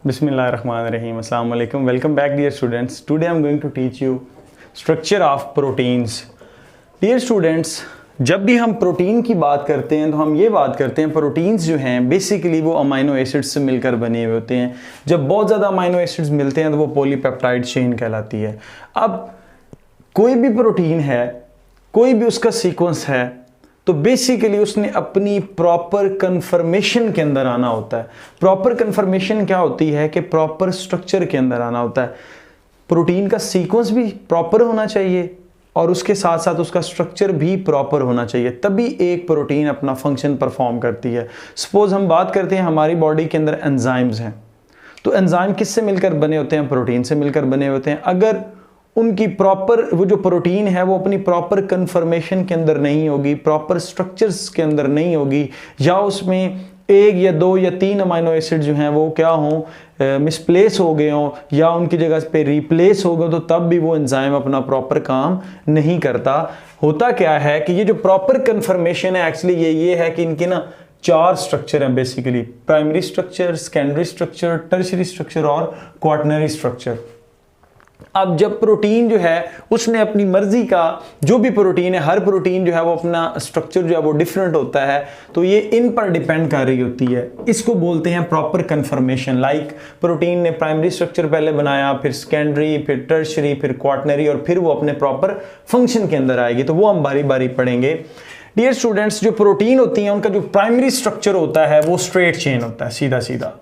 Bismillahirrahmanirrahim. Assalamu alaikum. Welcome back, dear students. Today I am going to teach you structure of proteins. Dear students, जब भी हम protein की बात करते हैं तो हम ये बात करते हैं प्रोटीन्स जो हैं बेसिकली वो अमाइनो एसिड्स से मिलकर बने हुए होते हैं। जब बहुत ज़्यादा अमाइनो एसिड्स मिलते हैं तो वो पॉलीपेप्टाइड चेन कहलाती है। अब कोई भी प्रोटीन है, कोई भी उसका सीक्वेंस है, तो बेसिकली उसने अपनी प्रॉपर कन्फर्मेशन के अंदर आना होता है। प्रॉपर कन्फर्मेशन क्या होती है कि प्रॉपर स्ट्रक्चर के अंदर आना होता है। प्रोटीन का सीक्वेंस भी प्रॉपर होना चाहिए और उसके साथ साथ उसका स्ट्रक्चर भी प्रॉपर होना चाहिए, तभी एक प्रोटीन अपना फंक्शन परफॉर्म करती है। सपोज हम बात करते हैं हमारी बॉडी के अंदर एंजाइम्स हैं, तो एंजाइम किससे मिलकर बने होते हैं? प्रोटीन से मिलकर बने होते हैं। अगर उनकी प्रॉपर वो जो प्रोटीन है वो अपनी प्रॉपर कन्फर्मेशन के अंदर नहीं होगी, प्रॉपर स्ट्रक्चर्स के अंदर नहीं होगी, या उसमें एक या दो या तीन अमाइनो एसिड जो हैं वो क्या हों, मिसप्लेस हो गए हों या उनकी जगह पे रिप्लेस हो गए, तो तब भी वो एंजाइम अपना प्रॉपर काम नहीं करता। होता क्या है कि ये जो प्रॉपर कन्फर्मेशन है एक्चुअली ये है कि इनके ना चार स्ट्रक्चर हैं basically: primary structure, secondary structure, tertiary structure और क्वाटरनरी स्ट्रक्चर। अब जब प्रोटीन जो है उसने अपनी मर्जी का, जो भी प्रोटीन है, हर प्रोटीन जो है वो अपना स्ट्रक्चर जो है वो डिफरेंट होता है, तो ये इन पर डिपेंड कर रही होती है। इसको बोलते हैं प्रॉपर कन्फर्मेशन। लाइक प्रोटीन ने प्राइमरी स्ट्रक्चर पहले बनाया, फिर सेकेंडरी, फिर टर्शियरी, फिर क्वाटरनरी, और फिर वो अपने प्रॉपर फंक्शन के अंदर आएगी। तो वो हम बारी बारी पढ़ेंगे। डियर स्टूडेंट्स, जो प्रोटीन होती है उनका जो प्राइमरी स्ट्रक्चर होता है वो स्ट्रेट चेन होता है, सीधा सीधा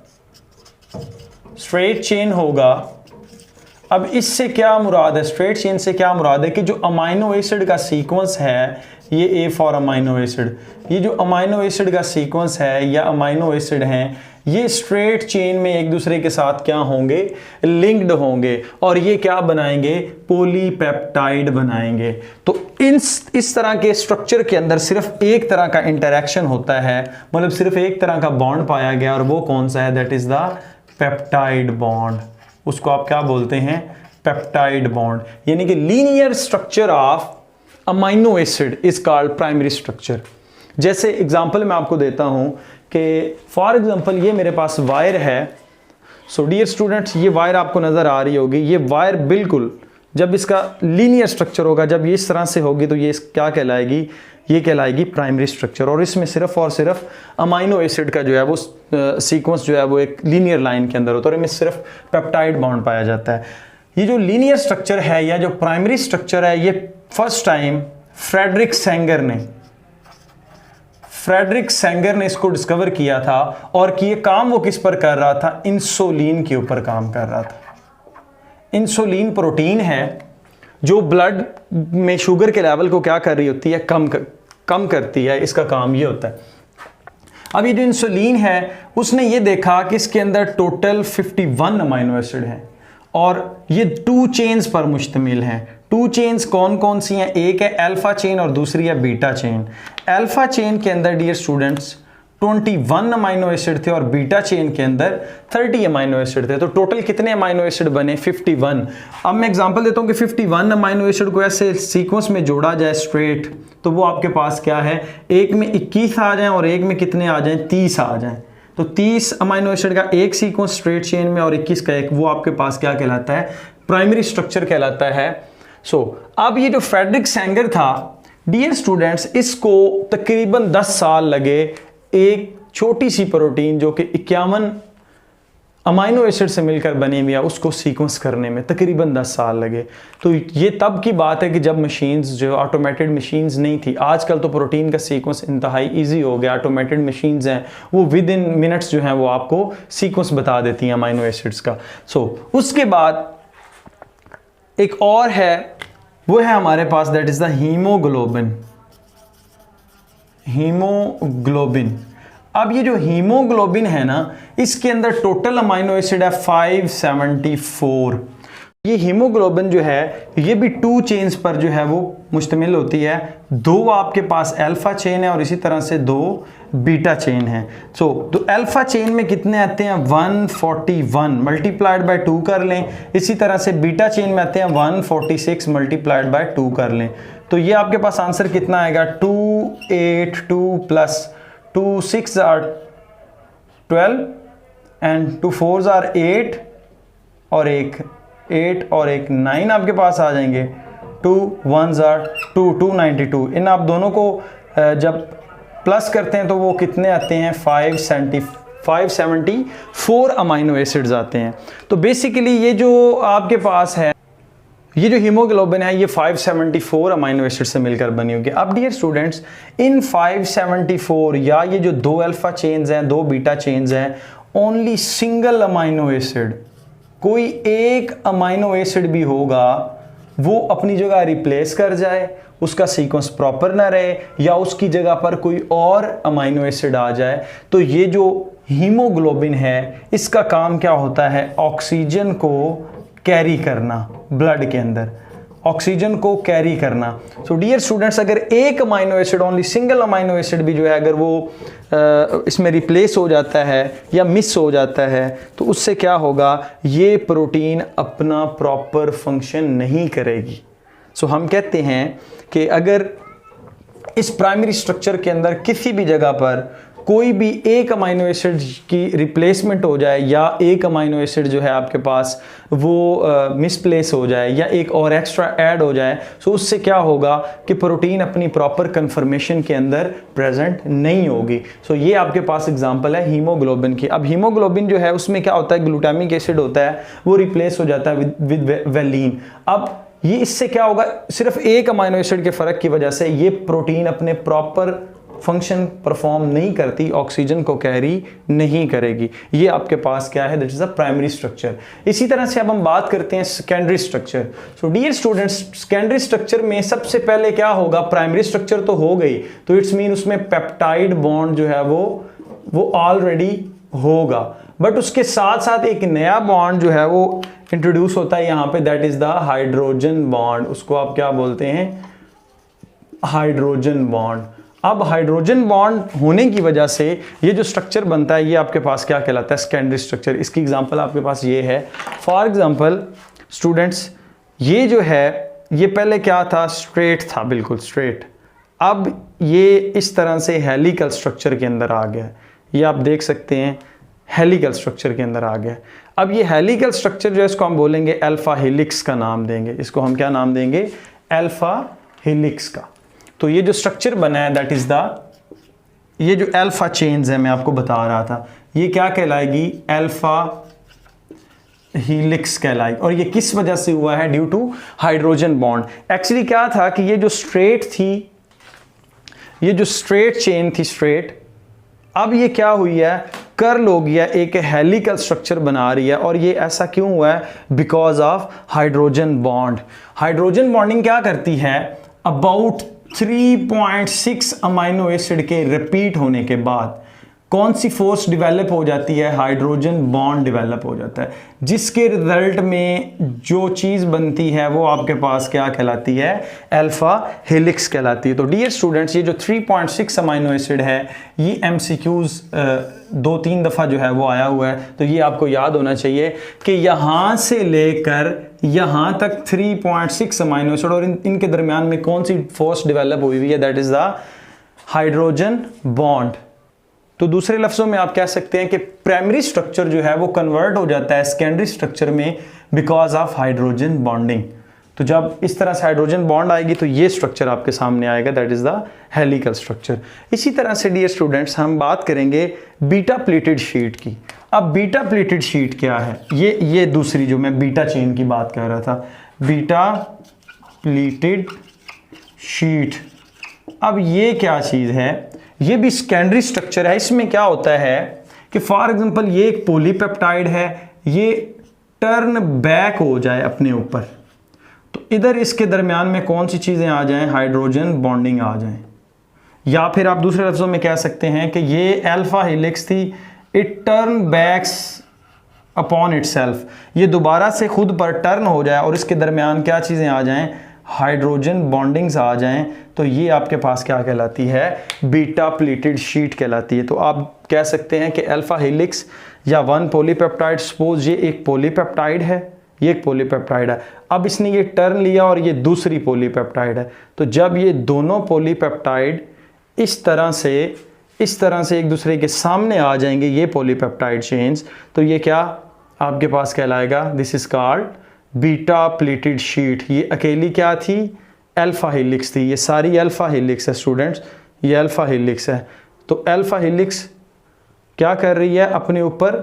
स्ट्रेट चेन होगा। अब इससे क्या मुराद है? स्ट्रेट चेन से क्या मुराद है कि जो अमाइनो एसिड का सीक्वेंस है, ये ए फॉर अमाइनो एसिड, ये जो अमाइनो एसिड का सीक्वेंस है या अमाइनो एसिड हैं, ये स्ट्रेट चेन में एक दूसरे के साथ क्या होंगे? लिंक्ड होंगे, और ये क्या बनाएंगे? पॉलीपेप्टाइड बनाएंगे। तो इस तरह के स्ट्रक्चर के अंदर सिर्फ एक तरह का इंटरेक्शन होता है, मतलब सिर्फ एक तरह का बॉन्ड पाया गया, और वो कौन सा है? That is the peptide bond. उसको आप क्या बोलते हैं? Peptide bond. यानी कि linear structure of amino acid is called primary structure. जैसे एग्जांपल मैं आपको देता हूं कि फॉर एग्जांपल ये मेरे पास वायर है। सो डियर स्टूडेंट्स, ये वायर आपको नजर आ रही होगी। ये वायर बिल्कुल जब इसका लीनियर स्ट्रक्चर होगा, जब ये इस तरह से होगी, तो ये क्या कहलाएगी? ये कहलाएगी प्राइमरी स्ट्रक्चर। और इसमें सिर्फ और सिर्फ अमाइनो एसिड का जो है वो सीक्वेंस जो है वो एक लीनियर लाइन के अंदर होता है, और इनमें सिर्फ पेप्टाइड बॉन्ड पाया जाता है। ये जो लीनियर स्ट्रक्चर है या जो प्राइमरी स्ट्रक्चर है, ये फर्स्ट टाइम फ्रेडरिक सेंगर ने इसको डिस्कवर किया था, और कि ये काम वो किस पर कर रहा था? इंसुलिन के ऊपर काम कर रहा था। इंसुलिन प्रोटीन है जो ब्लड में शुगर के लेवल को क्या कर रही होती है? कम करती है। इसका काम ये होता है। अब ये जो इंसुलिन है उसने ये देखा कि इसके अंदर टोटल 51 अमाइनो एसिड हैं, और ये 2 चेन्स पर मुश्तमिल हैं। 2 चेन्स कौन कौन सी हैं? एक है अल्फा चेन और दूसरी है बीटा चेन। अल्फा चेन के अंदर डियर स्टूडेंट्स 21 अमाइनो एसिड थे, और बीटा चेन के अंदर 30 अमाइनो एसिड थे। तो टोटल कितने अमाइनो एसिड बने? 51। अब मैं एग्जांपल देता हूं कि 51 अमाइनो एसिड को ऐसे सीक्वेंस में जोड़ा जाए स्ट्रेट, तो वो आपके पास क्या है? एक में 21 आ जाएं और एक में कितने आ जाएं? 30 आ जाएं। तो 30 अमाइनो एसिड का एक सीक्वेंस स्ट्रेट चेन में और 21 का एक, वो आपके पास क्या कहलाता है? प्राइमरी स्ट्रक्चर कहलाता है। अब ये जो फ्रेडरिक सेंगर था डियर स्टूडेंट्स, इसको तकरीबन 10 साल लगे एक छोटी सी प्रोटीन जो कि 51 अमाइनो एसिड से मिलकर बनी हुई है उसको सीक्वेंस करने में तकरीबन 10 साल लगे। तो ये तब की बात है कि जब मशीन्स जो ऑटोमेटेड मशीन्स नहीं थी। आजकल तो प्रोटीन का सीक्वेंस इंतहाई इजी हो गया। ऑटोमेटेड मशीन्स हैं, वो विद इन मिनट्स जो हैं वो आपको सीक्वेंस बता देती हैं अमाइनो एसिड्स का। उसके बाद एक और है, वो है हमारे पास, दैट इज द हीमोग्लोबिन। अब ये जो हीमोग्लोबिन है ना, इसके अंदर टोटल अमाइनो एसिड है 574। ये हीमोग्लोबिन जो है ये भी 2 चेन्स पर जो है वो मुश्तमिल होती है। 2 आपके पास अल्फा चेन है और इसी तरह से 2 बीटा चेन है। तो अल्फा चेन में कितने आते हैं? 141 मल्टीप्लाइड बाय 2 कर लें। इसी तरह से बीटा चेन में आते हैं 146 मल्टीप्लाइड बाय 2 कर लें। तो ये आपके पास आंसर कितना आएगा? 282 प्लस 2 6 12 एंड 2 4s आर 8 और एक 8 और एक 9 आपके पास आ जाएंगे। 2 1s आर 2 292। इन आप दोनों को जब प्लस करते हैं तो वो कितने आते हैं 574 अमाइनो एसिड्स आते हैं। तो बेसिकली ये जो आपके पास है, ये जो हीमोग्लोबिन है ये 574 अमाइनो एसिड से मिलकर बनी होगी। अब डियर स्टूडेंट्स, इन 574 या ये जो 2 अल्फा चेन्स हैं 2 बीटा चेन्स हैं, ओनली सिंगल अमाइनो एसिड, कोई एक अमाइनो एसिड भी होगा वो अपनी जगह रिप्लेस कर जाए, उसका सीक्वेंस प्रॉपर ना रहे या उसकी जगह पर कोई और अमाइनो एसिड आ जाए, तो ये जो हीमोग्लोबिन है इसका काम क्या होता है, ऑक्सीजन को कैरी करना, ब्लड के अंदर ऑक्सीजन को कैरी करना। सो डियर स्टूडेंट्स, अगर एक amino acid, only single amino acid भी जो है अगर वो इसमें रिप्लेस हो जाता है या मिस हो जाता है तो उससे क्या होगा, ये प्रोटीन अपना प्रॉपर फंक्शन नहीं करेगी। सो हम कहते हैं कि अगर इस प्राइमरी स्ट्रक्चर के अंदर किसी भी जगह पर कोई भी एक अमाइनो एसिड की रिप्लेसमेंट हो जाए या एक अमाइनो एसिड जो है आपके पास वो मिसप्लेस हो जाए या एक और एक्स्ट्रा ऐड हो जाए, सो उससे क्या होगा कि प्रोटीन अपनी प्रॉपर कन्फर्मेशन के अंदर प्रेजेंट नहीं होगी। सो ये आपके पास एग्जांपल है हीमोग्लोबिन की। अब हीमोग्लोबिन जो है उसमें क्या होता है, ग्लूटामिक एसिड होता है, वो रिप्लेस हो जाता है विद वेलिन। अब ये इससे क्या होगा, सिर्फ एक अमाइनो एसिड के फर्क की वजह से ये प्रोटीन अपने प्रॉपर फंक्शन परफॉर्म नहीं करती, ऑक्सीजन को कैरी नहीं करेगी। ये आपके पास क्या है, that is a primary structure. इसी तरह से अब हम बात करते हैं secondary structure. So dear students, secondary structure में सबसे पहले क्या होगा, प्राइमरी स्ट्रक्चर तो हो गई, तो इट्स मीन उसमें पेप्टाइड बॉन्ड जो है वो ऑलरेडी होगा, बट उसके साथ साथ एक नया बॉन्ड जो है वो इंट्रोड्यूस होता है यहाँ पे, that is the hydrogen bond. उसको आप क्या बोलते हैं, हाइड्रोजन बॉन्ड। अब हाइड्रोजन बॉन्ड होने की वजह से ये जो स्ट्रक्चर बनता है ये आपके पास क्या कहलाता है, सेकेंडरी स्ट्रक्चर। इसकी एग्जांपल आपके पास ये है। फॉर एग्जांपल स्टूडेंट्स, ये जो है ये पहले क्या था, स्ट्रेट था, बिल्कुल स्ट्रेट। अब ये इस तरह से हेलिकल स्ट्रक्चर के अंदर आ गया, ये आप देख सकते हैं हेलिकल स्ट्रक्चर के अंदर आ गया। अब ये हेलिकल स्ट्रक्चर जो है इसको हम बोलेंगे अल्फा हेलिक्स का नाम देंगे, इसको हम क्या नाम देंगे, अल्फा हेलिक्स का। तो ये जो स्ट्रक्चर बना है दैट इज द, ये जो अल्फा चेन्स है मैं आपको बता रहा था, ये क्या कहलाएगी, अल्फा हेलिक्स कहलाएगी। और ये किस वजह से हुआ है, due to hydrogen bond. Actually क्या था कि ये जो स्ट्रेट थी, ये जो स्ट्रेट चेन थी, स्ट्रेट, अब ये क्या हुई है, कर्ल हो गया, एक हेलिकल स्ट्रक्चर बना रही है। और ये ऐसा क्यों हुआ है, because of hydrogen bond. Hydrogen bonding क्या करती है, अबाउट 3.6 अमाइनो एसिड के रिपीट होने के बाद कौन सी फोर्स डेवलप हो जाती है, हाइड्रोजन बॉन्ड डेवलप हो जाता है, जिसके रिजल्ट में जो चीज़ बनती है वो आपके पास क्या कहलाती है, अल्फा हेलिक्स कहलाती है। तो डियर स्टूडेंट्स, ये जो 3.6 अमाइनो एसिड है ये MCQs 2-3 दफ़ा जो है वो आया हुआ है, तो ये आपको याद होना चाहिए कि यहाँ से लेकर यहाँ तक 3.6 अमाइनो एसिड और इनके दरमियान में कौन सी फोर्स डेवलप हुई हुई है, that is the hydrogen bond. तो दूसरे लफ्ज़ों में आप कह सकते हैं कि प्राइमरी स्ट्रक्चर जो है वो कन्वर्ट हो जाता है सेकेंडरी स्ट्रक्चर में बिकॉज ऑफ हाइड्रोजन बॉन्डिंग। तो जब इस तरह से हाइड्रोजन बॉन्ड आएगी तो ये स्ट्रक्चर आपके सामने आएगा, that is the helical structure. इसी तरह से डियर स्टूडेंट्स हम बात करेंगे बीटा प्लेटेड शीट की। अब बीटा प्लेटेड शीट क्या है, ये दूसरी जो मैं बीटा चेन की बात कर रहा था, बीटा प्लेटेड शीट। अब ये क्या चीज़ है, ये भी सेकेंडरी स्ट्रक्चर है। इसमें क्या होता है कि फॉर एग्जांपल ये एक पॉलीपेप्टाइड है, ये टर्न बैक हो जाए अपने ऊपर, तो इधर इसके दरमियान में कौन सी चीज़ें आ जाएं, हाइड्रोजन बॉन्डिंग आ जाएं। या फिर आप दूसरे लफ्ज़ों में कह सकते हैं कि ये अल्फा हेलिक्स थी, it turn backs upon itself, ये दोबारा से खुद पर टर्न हो जाए और इसके दरमियान क्या चीज़ें आ जाएं, हाइड्रोजन बॉन्डिंग्स आ जाएं, तो ये आपके पास क्या कहलाती है, बीटा प्लेटेड शीट कहलाती है। तो आप कह सकते हैं कि अल्फा हेलिक्स या वन पॉलीपेप्टाइड, सपोज ये एक पॉलीपेप्टाइड है, ये एक पॉलीपेप्टाइड है, अब इसने ये टर्न लिया और ये दूसरी पॉलीपेप्टाइड है, तो जब ये दोनों पॉलीपेप्टाइड इस तरह से इस तरह से एक दूसरे के सामने आ जाएंगे ये पॉलीपेप्टाइड चेन्स, तो ये क्या आपके पास कहलाएगा, this is called beta pleated sheet. ये अकेली क्या थी, अल्फा हेलिक्स थी। ये सारी अल्फा हेलिक्स है स्टूडेंट्स, ये अल्फा हेलिक्स है। तो अल्फा हेलिक्स क्या कर रही है, अपने ऊपर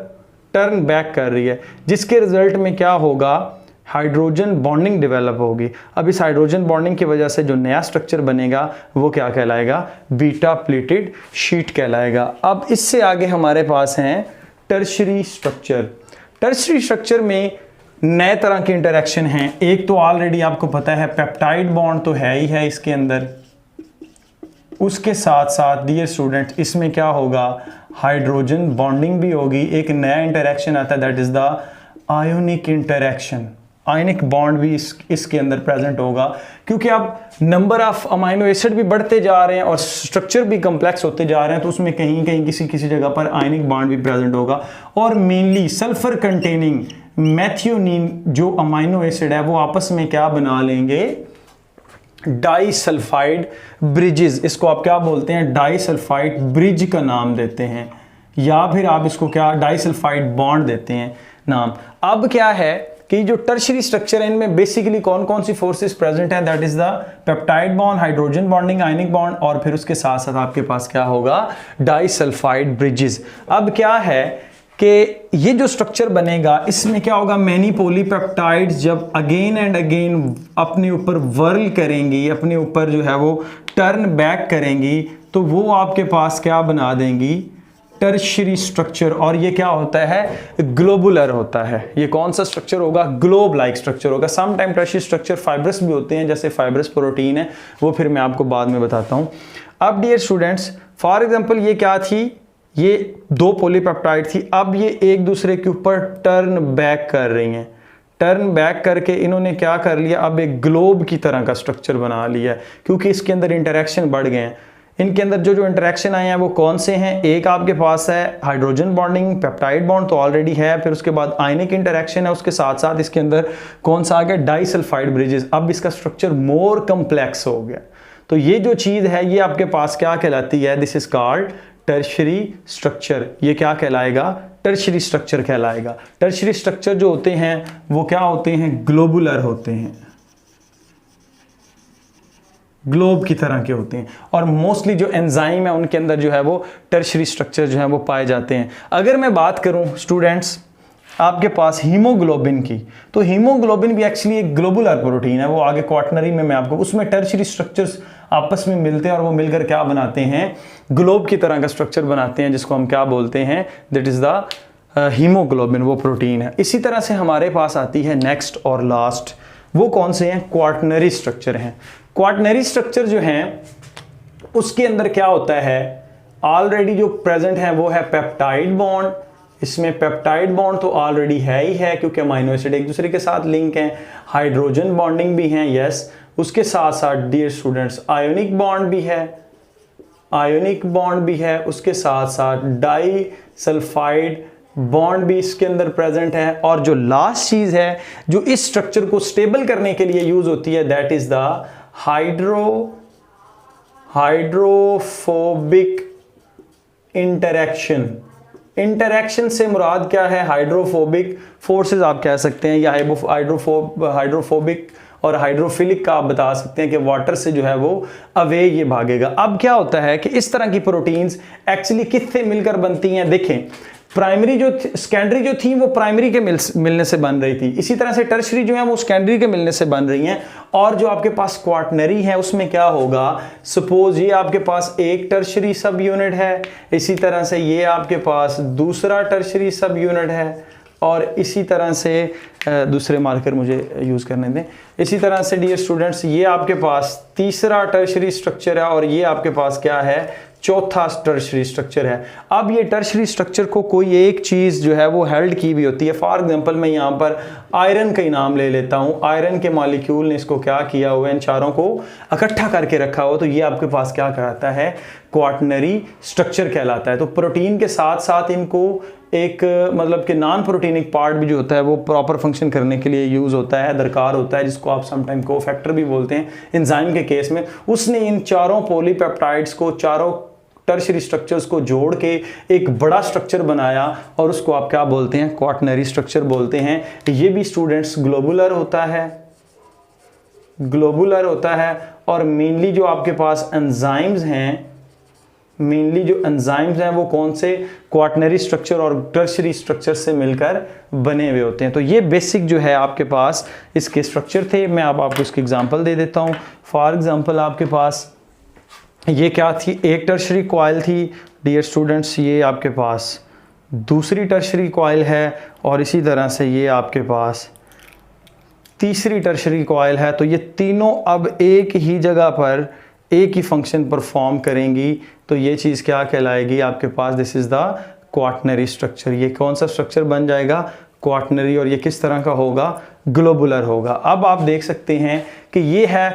टर्न बैक कर रही है, जिसके रिजल्ट में क्या होगा, हाइड्रोजन बॉन्डिंग डेवलप होगी। अब इस हाइड्रोजन बॉन्डिंग की वजह से जो नया स्ट्रक्चर बनेगा वो क्या कहलाएगा, बीटा प्लेटेड शीट कहलाएगा। अब इससे आगे हमारे पास हैं टर्शरी स्ट्रक्चर। टर्शरी स्ट्रक्चर में नए तरह के इंटरेक्शन हैं। एक तो ऑलरेडी आपको पता है पेप्टाइड बॉन्ड तो है ही है इसके अंदर, उसके साथ साथ डियर स्टूडेंट इसमें क्या होगा, हाइड्रोजन बॉन्डिंग भी होगी। एक नया इंटरेक्शन आता है that is the ionic interaction. Ionic bond भी इसके अंदर प्रेजेंट होगा, क्योंकि अब नंबर ऑफ अमाइनो एसिड भी बढ़ते जा रहे हैं और स्ट्रक्चर भी कम्प्लेक्स होते जा रहे हैं, तो उसमें कहीं कहीं किसी जगह पर आयनिक बॉन्ड भी प्रेजेंट होगा। और मेनली सल्फर कंटेनिंग मैथियोनिन जो अमाइनो एसिड है वो आपस में क्या बना लेंगे, डाइसल्फाइड ब्रिजेस। इसको आप क्या बोलते हैं, डाइसल्फाइड ब्रिज का नाम देते हैं, या फिर आप इसको क्या डाइसल्फाइड बॉन्ड देते हैं नाम। अब क्या है कि जो टर्शरी स्ट्रक्चर है इनमें बेसिकली कौन कौन सी फोर्सेस प्रेजेंट हैं, that is the peptide bond, hydrogen bonding, ionic bond, और फिर उसके साथ साथ आपके पास क्या होगा, डाइसल्फाइड ब्रिजेस। अब क्या है कि ये जो स्ट्रक्चर बनेगा इसमें क्या होगा, मैनी पॉलीपेप्टाइड्स जब अगेन एंड अगेन अपने ऊपर वर्ल करेंगी, अपने ऊपर जो है वो टर्न बैक करेंगी, तो वो आपके पास क्या बना देंगी, टर्शरी स्ट्रक्चर। और ये क्या होता है, ग्लोबुलर होता है। ये कौन सा स्ट्रक्चर होगा, ग्लोब लाइक स्ट्रक्चर होगा। Some time tertiary structure fibrous भी होते हैं, जैसे फाइब्रस प्रोटीन है, वो फिर मैं आपको बाद में बताता हूं। अब डियर स्टूडेंट्स फॉर एग्जांपल ये क्या थी, ये दो पॉलीपेप्टाइड थी, अब ये एक दूसरे के ऊपर टर्न बैक कर रही हैं। टर्न बैक करके इन्होंने क्या कर लिया, अब एक ग्लोब की तरह का स्ट्रक्चर बना लिया, क्योंकि इसके अंदर इंटरेक्शन बढ़ गए हैं। इनके अंदर जो इंटरेक्शन आए हैं वो कौन से हैं, एक आपके पास है हाइड्रोजन बॉन्डिंग, पेप्टाइड बॉन्ड तो ऑलरेडी है, फिर उसके बाद आयनिक इंटरेक्शन है, उसके साथ साथ इसके अंदर कौन सा आ गया, डाइसल्फाइड ब्रिजेस। अब इसका स्ट्रक्चर मोर कम्प्लेक्स हो गया। तो ये जो चीज़ है ये आपके पास क्या कहलाती है, this is called tertiary structure. ये क्या कहलाएगा, टर्शरी स्ट्रक्चर कहलाएगा। टर्शरी स्ट्रक्चर जो होते हैं वो क्या होते हैं, ग्लोबुलर होते हैं, ग्लोब की तरह के होते हैं, और मोस्टली जो एंजाइम है उनके अंदर जो है वो टर्शरी स्ट्रक्चर जो है वो पाए जाते हैं। अगर मैं बात करूं स्टूडेंट्स आपके पास हीमोग्लोबिन की, तो हीमोग्लोबिन भी एक्चुअली एक ग्लोबुलर प्रोटीन है। वो आगे क्वाटनरी में मैं आपको, उसमें टर्शरी स्ट्रक्चर्स आपस में मिलते हैं और वो मिलकर क्या बनाते हैं, ग्लोब की तरह का स्ट्रक्चर बनाते हैं, जिसको हम क्या बोलते हैं, दैट इज द हीमोग्लोबिन, वो प्रोटीन है। इसी तरह से हमारे पास आती है नेक्स्ट और लास्ट, वो कौन से हैं, क्वाटनरी स्ट्रक्चर हैं। क्वाटनरी स्ट्रक्चर जो हैं उसके अंदर क्या होता है, ऑलरेडी जो प्रेजेंट है वो है पेप्टाइड बॉन्ड। इसमें पेप्टाइड बॉन्ड तो ऑलरेडी है ही है, क्योंकि अमाइनो एसिड एक दूसरे के साथ लिंक हैं। हाइड्रोजन बॉन्डिंग भी है, यस। उसके साथ साथ डियर स्टूडेंट्स आयोनिक बॉन्ड भी है, आयोनिक बॉन्ड भी है। उसके साथ साथ डाई सल्फाइड बॉन्ड भी इसके अंदर प्रेजेंट है। और जो लास्ट चीज है जो इस स्ट्रक्चर को स्टेबल करने के लिए यूज होती है, that is the hydrophobic interaction. Interaction से मुराद क्या है, हाइड्रोफोबिक फोर्सेस आप कह सकते हैं, या हाइड्रोफोबिक और हाइड्रोफिलिक का आप बता सकते हैं कि वाटर से जो है वो अवे ये भागेगा। अब क्या होता है कि इस तरह की प्रोटीन्स एक्चुअली किससे मिलकर बनती हैं, देखें प्राइमरी जो सेकेंडरी जो थी वो प्राइमरी के मिलने से बन रही थी, इसी तरह से टर्शरी जो है वो सेकेंडरी के मिलने से बन रही हैं। और जो आपके पास क्वाटनरी है उसमें क्या होगा, सपोज ये आपके पास एक टर्शरी सब यूनिट है, इसी तरह से ये आपके पास दूसरा टर्शरी सब यूनिट है, और इसी तरह से दूसरे मार्कर मुझे यूज़ करने दें। इसी तरह से डियर स्टूडेंट्स ये आपके पास तीसरा टर्शरी स्ट्रक्चर है, और ये आपके पास क्या है, चौथा टर्शरी स्ट्रक्चर है। अब ये टर्शरी स्ट्रक्चर को कोई एक चीज़ जो है वो हेल्ड की भी होती है। फॉर एग्जांपल मैं यहाँ पर आयरन का ही नाम ले लेता हूँ। आयरन के मॉलिक्यूल ने इसको क्या किया हुआ है, इन चारों को इकट्ठा करके रखा हो, तो ये आपके पास क्या कहलाता है, क्वाटनरी स्ट्रक्चर कहलाता है। तो प्रोटीन के साथ साथ इनको एक मतलब कि नॉन प्रोटीनिक पार्ट भी जो होता है वो प्रॉपर फंक्शन करने के लिए यूज़ होता है, दरकार होता है, जिसको आप समटाइम कोफैक्टर भी बोलते हैं एंजाइम के केस में। उसने इन चारों पॉलीपेप्टाइड्स को, चारों टर्शियरी स्ट्रक्चर्स को जोड़ के एक बड़ा स्ट्रक्चर बनाया और उसको आप क्या बोलते हैं, क्वाटरनरी स्ट्रक्चर बोलते हैं। ये भी स्टूडेंट्स ग्लोबुलर होता है, ग्लोबुलर होता है। और मेनली जो आपके पास एंजाइम्स हैं, मेनली जो एंजाइम्स हैं वो कौन से, क्वाटरनरी स्ट्रक्चर और टर्शियरी स्ट्रक्चर से मिलकर बने हुए होते हैं। तो ये बेसिक जो है आपके पास इसके स्ट्रक्चर थे। मैं अब आपको इसकी एग्जांपल दे देता हूँ। फॉर एग्जांपल आपके पास ये क्या थी, एक टर्शियरी कॉइल थी डियर स्टूडेंट्स, ये आपके पास दूसरी टर्शियरी कॉइल है और इसी तरह से ये आपके पास तीसरी टर्शियरी कॉइल है। तो ये तीनों अब एक ही जगह पर एक ही फंक्शन परफॉर्म करेंगी। तो ये चीज़ क्या कहलाएगी आपके पास, this is the quaternary structure. ये कौन सा स्ट्रक्चर बन जाएगा, क्वाटरनरी। और ये किस तरह का होगा, ग्लोबुलर होगा। अब आप देख सकते हैं कि ये है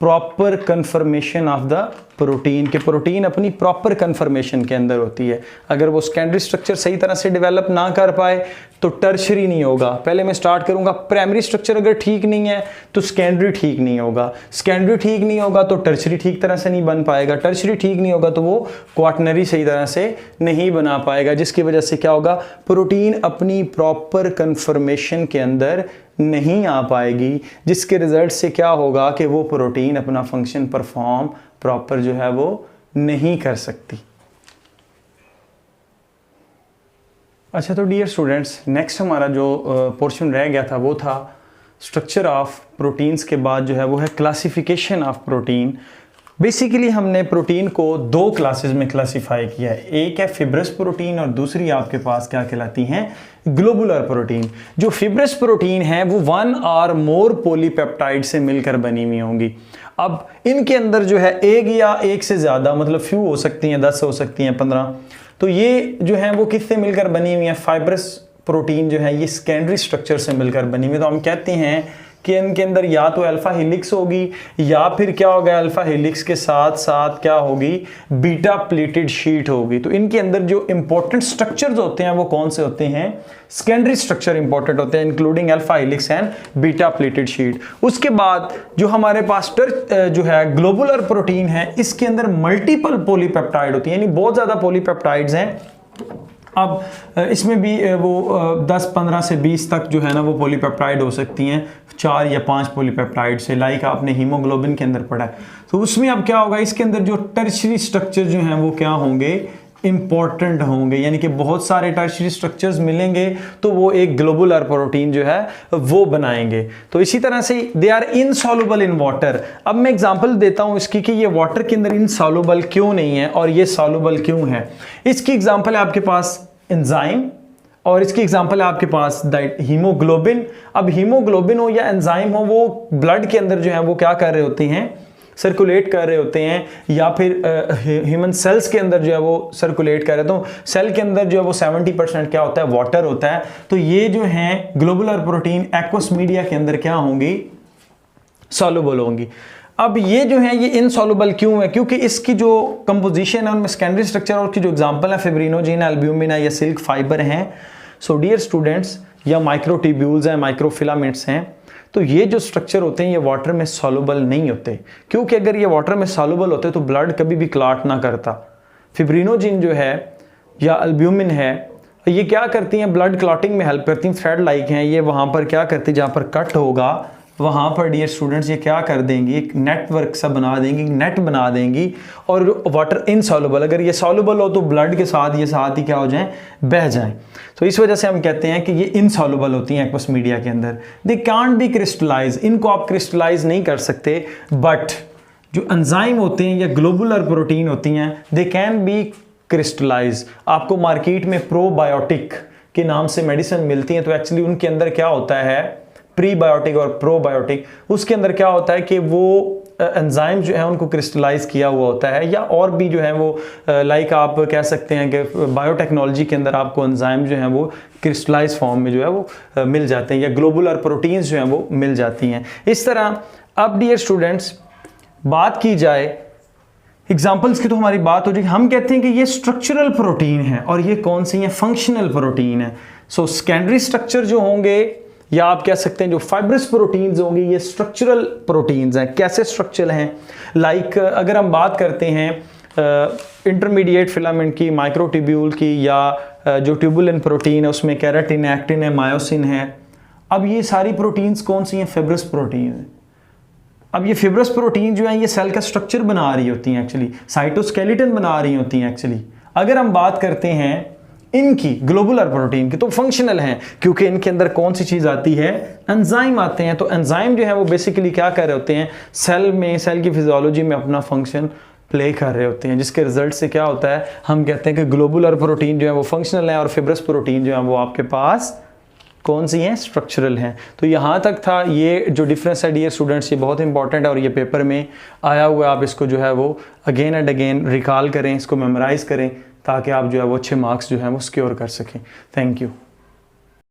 proper confirmation of the protein, के प्रोटीन अपनी प्रॉपर कन्फर्मेशन के अंदर होती है। अगर वो सेकेंडरी स्ट्रक्चर सही तरह से डेवलप ना कर पाए तो टर्शियरी नहीं होगा। पहले मैं स्टार्ट करूंगा, प्राइमरी स्ट्रक्चर अगर ठीक नहीं है तो सेकेंडरी ठीक नहीं होगा, सेकेंडरी ठीक नहीं होगा तो टर्शियरी ठीक तरह से नहीं बन पाएगा, टर्शियरी ठीक नहीं होगा तो वो क्वाटरनरी सही तरह से नहीं बना पाएगा, जिसकी वजह से क्या होगा, प्रोटीन अपनी प्रॉपर कन्फर्मेशन के अंदर नहीं आ पाएगी, जिसके रिजल्ट से क्या होगा कि वो प्रोटीन अपना फंक्शन परफॉर्म प्रॉपर जो है वो नहीं कर सकती। अच्छा, तो डियर स्टूडेंट्स, नेक्स्ट हमारा जो पोर्शन रह गया था वो था स्ट्रक्चर ऑफ प्रोटीन्स के बाद जो है वो है क्लासिफिकेशन ऑफ प्रोटीन। बेसिकली हमने प्रोटीन को दो क्लासेस में क्लासिफाई किया है, एक है फिब्रस प्रोटीन और दूसरी आपके पास क्या कहलाती हैं, ग्लोबुलर प्रोटीन। जो फिब्रस प्रोटीन है वो 1 और मोर पॉलीपेप्टाइड से मिलकर बनी हुई होंगी। अब इनके अंदर जो है एक या एक से ज़्यादा, मतलब फ्यू हो सकती हैं, 10 हो सकती हैं, 15। तो ये जो है वो किससे मिलकर बनी हुई है, फाइब्रस प्रोटीन जो है ये सेकेंडरी स्ट्रक्चर से मिलकर बनी हुई है। तो हम कहते हैं कि इनके अंदर या तो अल्फा हेलिक्स होगी या फिर क्या होगा, अल्फा हेलिक्स के साथ साथ क्या होगी, बीटा प्लेटेड शीट होगी। तो इनके अंदर जो इंपॉर्टेंट स्ट्रक्चर्स होते हैं वो कौन से होते हैं, सेकेंडरी स्ट्रक्चर इंपॉर्टेंट होते हैं, including alpha helix and beta pleated sheet. उसके बाद जो हमारे पास जो है ग्लोबुलर प्रोटीन है, इसके अंदर मल्टीपल पॉलीपेप्टाइड होती है, यानी बहुत ज्यादा पॉलीपेप्टाइड्स हैं। अब इसमें भी वो 10, 15 से 20 तक जो है ना वो पॉलीपेप्टाइड हो सकती हैं, 4 या 5 पॉलीपेप्टाइड से, लाइक आपने हीमोग्लोबिन के अंदर पढ़ा है। तो उसमें अब क्या होगा, इसके अंदर जो टर्शियरी स्ट्रक्चर जो हैं वो क्या होंगे, इंपॉर्टेंट होंगे, यानी कि बहुत सारे टर्शियरी स्ट्रक्चर्स मिलेंगे तो वो एक ग्लोबुलर प्रोटीन जो है वो बनाएंगे। तो इसी तरह से they are insoluble in water. अब मैं एग्जांपल देता हूं इसकी कि ये वाटर के अंदर इनसॉल्युबल क्यों नहीं है और ये सॉल्युबल क्यों है। इसकी एग्जांपल है आपके पास एंजाइम और इसकी एग्जांपल है आपके पास हीमोग्लोबिन। अब हीमोग्लोबिन हो या एंजाइम हो, वो ब्लड के अंदर जो है वो क्या कर रहे होते हैं, सर्कुलेट कर रहे होते हैं, या फिर ह्यूमन सेल्स के अंदर जो है वो सर्कुलेट कर रहे। तो सेल के अंदर जो है वो 70% क्या होता है, वाटर होता है। तो ये जो है ग्लोबुलर प्रोटीन एक्वस मीडिया के अंदर क्या होंगी, सॉल्युबल होंगी। अब ये जो है ये इनसॉल्युबल क्यों है, क्योंकि इसकी जो कंपोजिशन है उनमें सेकेंडरी स्ट्रक्चर और की जो एग्जांपल है फिब्रिनोजिन, एल्ब्यूमिन है या सिल्क फाइबर हैं। सो डियर स्टूडेंट्स, या माइक्रोट्यूब्यूल्स हैं, माइक्रोफिलामेंट्स हैं। तो ये जो स्ट्रक्चर होते हैं ये वाटर में सॉल्युबल नहीं होते, क्योंकि अगर ये वाटर में सॉल्युबल होते तो ब्लड कभी भी क्लॉट ना करता। फिब्रिनोजिन जो है या एल्ब्यूमिन है, ये क्या करती हैं, ब्लड क्लॉटिंग में हेल्प करती हैं, थ्रेड लाइक हैं। ये वहाँ पर क्या करती है, जहाँ पर कट होगा वहाँ पर डियर स्टूडेंट्स ये क्या कर देंगी, एक नेटवर्क सा बना देंगी, नेट बना देंगी। और वाटर इनसॉल्युबल, अगर ये सॉल्युबल हो तो ब्लड के साथ ये साथ ही क्या हो जाएं, बह जाएं। तो इस वजह से हम कहते हैं कि ये इनसॉल्युबल होती हैं एक्वस मीडिया के अंदर। दे कांट बी क्रिस्टलाइज, इनको आप क्रिस्टलाइज नहीं कर सकते। बट जो एंजाइम होते हैं या ग्लोबुलर प्रोटीन होती हैं, दे कैन बी क्रिस्टलाइज। आपको मार्केट में प्रोबायोटिक के नाम से मेडिसिन मिलती हैं, तो एक्चुअली उनके अंदर क्या होता है, प्रीबायोटिक और प्रोबायोटिक, उसके अंदर क्या होता है कि वो एंजाइम जो है उनको क्रिस्टलाइज किया हुआ होता है। या और भी जो है वो लाइक आप कह सकते हैं कि बायोटेक्नोलॉजी के अंदर आपको एंजाइम जो है वो क्रिस्टलाइज फॉर्म में जो है वो मिल जाते हैं, या ग्लोबुलर प्रोटीन्स जो हैं वो मिल जाती हैं इस तरह। अब डियर स्टूडेंट्स, बात की जाए एग्जाम्पल्स की तो हमारी बात हो जाएगी। हम कहते हैं कि ये स्ट्रक्चरल प्रोटीन है और ये कौन सी है, फंक्शनल प्रोटीन है। सो सेकेंडरी स्ट्रक्चर जो होंगे या आप कह सकते हैं जो फाइब्रस प्रोटीन्स होंगे ये स्ट्रक्चरल प्रोटीन्स हैं। कैसे स्ट्रक्चरल हैं, लाइक अगर हम बात करते हैं इंटरमीडिएट फिलामेंट की, माइक्रोट्यूब्यूल की, या जो ट्यूबुलिन प्रोटीन है उसमें केराटिन, एक्टिन है, मायोसिन है। अब ये सारी प्रोटीन्स कौन सी हैं? फिब्रस प्रोटीन है। अब ये फिब्रस प्रोटीन जो है ये सेल का स्ट्रक्चर बना रही होती हैं, एक्चुअली साइटोस्केलेटन बना रही होती हैं एक्चुअली। अगर हम बात करते हैं इनकी ग्लोबुलर प्रोटीन की तो फंक्शनल हैं, क्योंकि इनके अंदर कौन सी चीज़ आती है? एंजाइम आते हैं। तो एंजाइम जो है वो बेसिकली क्या कर रहे होते हैं? सेल में, सेल की फिजियोलॉजी में अपना फंक्शन प्ले कर रहे होते हैं, जिसके रिजल्ट से क्या होता है? हम कहते हैं कि ग्लोबुलर प्रोटीन जो है वो फंक्शनल है और फिब्रस प्रोटीन जो है वो आपके पास कौन सी हैं? स्ट्रक्चरल हैं। तो यहाँ तक था। ये जो डिफरेंस है डियर स्टूडेंट्स ये बहुत इंपॉर्टेंट है और ये पेपर में आया हुआ है। आप इसको जो है वो अगेन एंड अगेन रिकॉल करें, इसको मेमोराइज करें ताकि आप जो है वो अच्छे मार्क्स जो है वो सिक्योर कर सकें। Thank you.